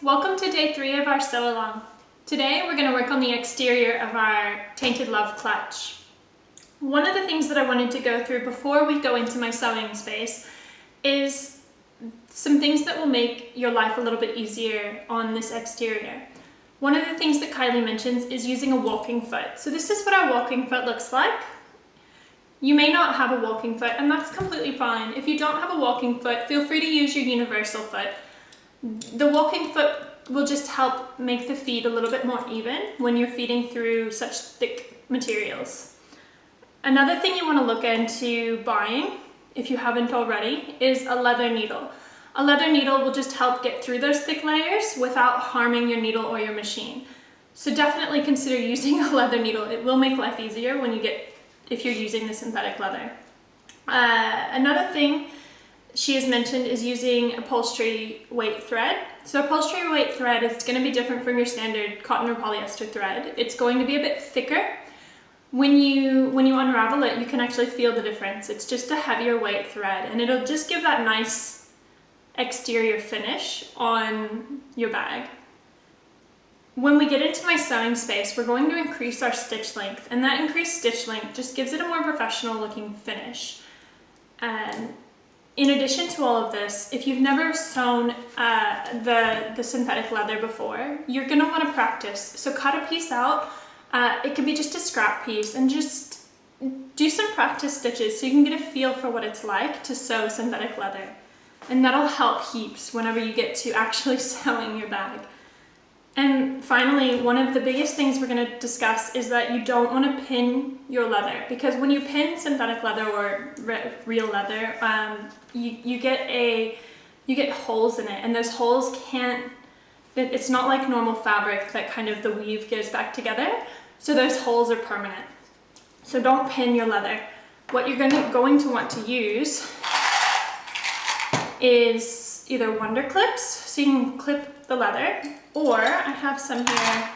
welcome to day 3 of our sew along. Today we're going to work on the exterior of our Tainted Love clutch. One of the things that I wanted to go through before we go into my sewing space is some things that will make your life a little bit easier on this exterior. One of the things that Kylie mentions is using a walking foot. So this is what our walking foot looks like. You may not have a walking foot, and that's completely fine. If you don't have a walking foot, feel free to use your universal foot. The walking foot will just help make the feet a little bit more even when you're feeding through such thick materials. Another thing you want to look into buying, if you haven't already, is a leather needle. A leather needle will just help get through those thick layers without harming your needle or your machine. So definitely consider using a leather needle. It will make life easier if you're using the synthetic leather. Another thing she has mentioned is using upholstery weight thread. So upholstery weight thread is going to be different from your standard cotton or polyester thread. It's going to be a bit thicker. When you unravel it, you can actually feel the difference. It's just a heavier weight thread, and it'll just give that nice exterior finish on your bag. When we get into my sewing space, we're going to increase our stitch length, and that increased stitch length just gives it a more professional looking finish. And in addition to all of this, if you've never sewn the synthetic leather before, you're going to want to practice. So cut a piece out. It can be just a scrap piece, and just do some practice stitches so you can get a feel for what it's like to sew synthetic leather. And that'll help heaps whenever you get to actually sewing your bag. And finally, one of the biggest things we're going to discuss is that you don't want to pin your leather, because when you pin synthetic leather or real leather, you get holes in it, and those holes it's not like normal fabric that kind of the weave goes back together, so those holes are permanent. So don't pin your leather. What you're going to want to use is either Wonder Clips, so you can clip the leather, or I have some here.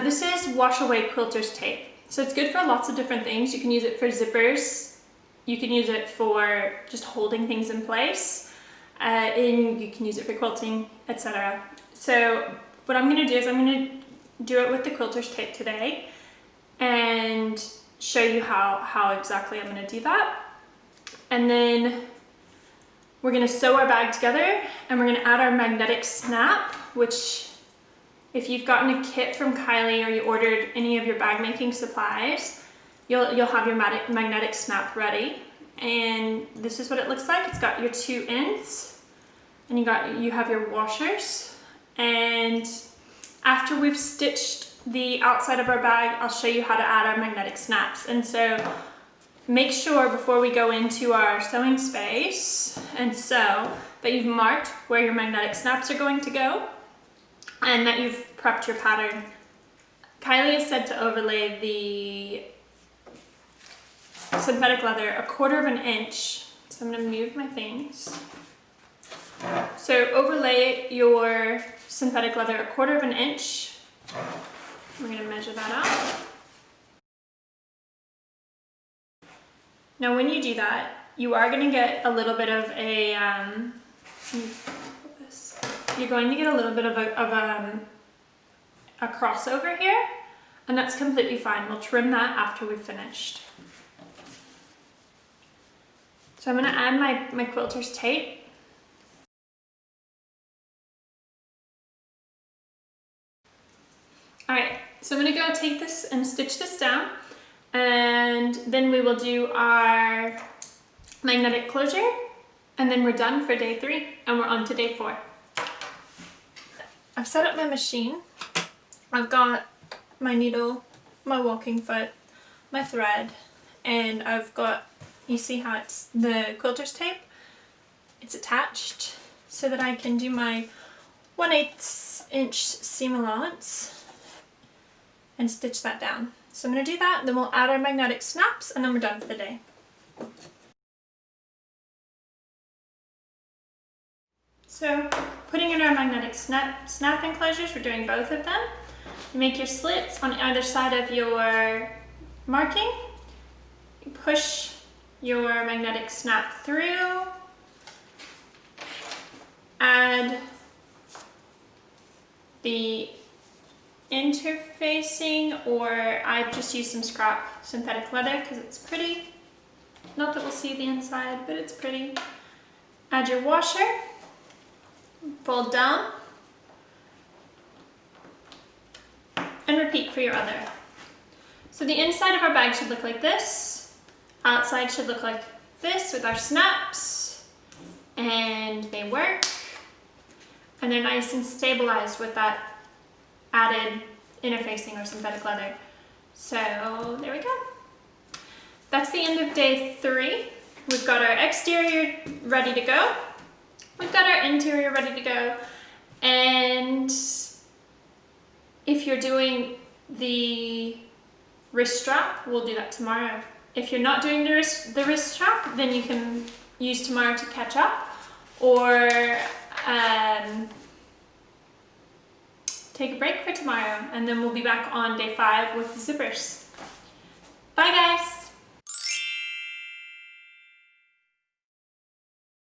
This is wash away quilter's tape. So it's good for lots of different things. You can use it for zippers, you can use it for just holding things in place, and you can use it for quilting, etc. So what I'm going to do is I'm going to do it with the quilter's tape today and show you how exactly I'm going to do that. And then we're going to sew our bag together, and we're going to add our magnetic snap, which if you've gotten a kit from Kylie or you ordered any of your bag making supplies, you'll have your magnetic snap ready. And this is what it looks like. It's got your 2 ends, and you have your washers. And after we've stitched the outside of our bag, I'll show you how to add our magnetic snaps. And so make sure before we go into our sewing space and sew that you've marked where your magnetic snaps are going to go and that you've prepped your pattern. Kylie has said to overlay the synthetic leather 1/4 inch. So I'm going to move my things. So overlay your synthetic leather 1/4 inch. We're going to measure that out. Now when you do that, you are going to get a little bit of a, you're going to get a little bit of a crossover here, and that's completely fine. We'll trim that after we've finished. So I'm going to add my quilter's tape. Alright, so I'm going to go take this and stitch this down, and then we will do our magnetic closure, and then we're done for day 3, and we're on to day 4. I've set up my machine. I've got my needle, my walking foot, my thread, and I've got, you see how it's the quilter's tape? It's attached so that I can do my 1/8 inch seam allowance and stitch that down. So I'm going to do that, then we'll add our magnetic snaps, and then we're done for the day. So putting in our magnetic snap enclosures, we're doing both of them. You make your slits on either side of your marking. You push your magnetic snap through, add the interfacing, or I've just used some scrap synthetic leather because it's pretty. Not that we'll see the inside, but it's pretty. Add your washer, fold down, and repeat for your other. So the inside of our bag should look like this. Outside should look like this with our snaps, and they work. And they're nice and stabilized with that added interfacing or synthetic leather. So there we go. That's the end of day 3. We've got our exterior ready to go. We've got our interior ready to go. And if you're doing the wrist strap, we'll do that tomorrow. If you're not doing the wrist strap, then you can use tomorrow to catch up, or take a break for tomorrow, and then we'll be back on day 5 with the zippers. Bye guys!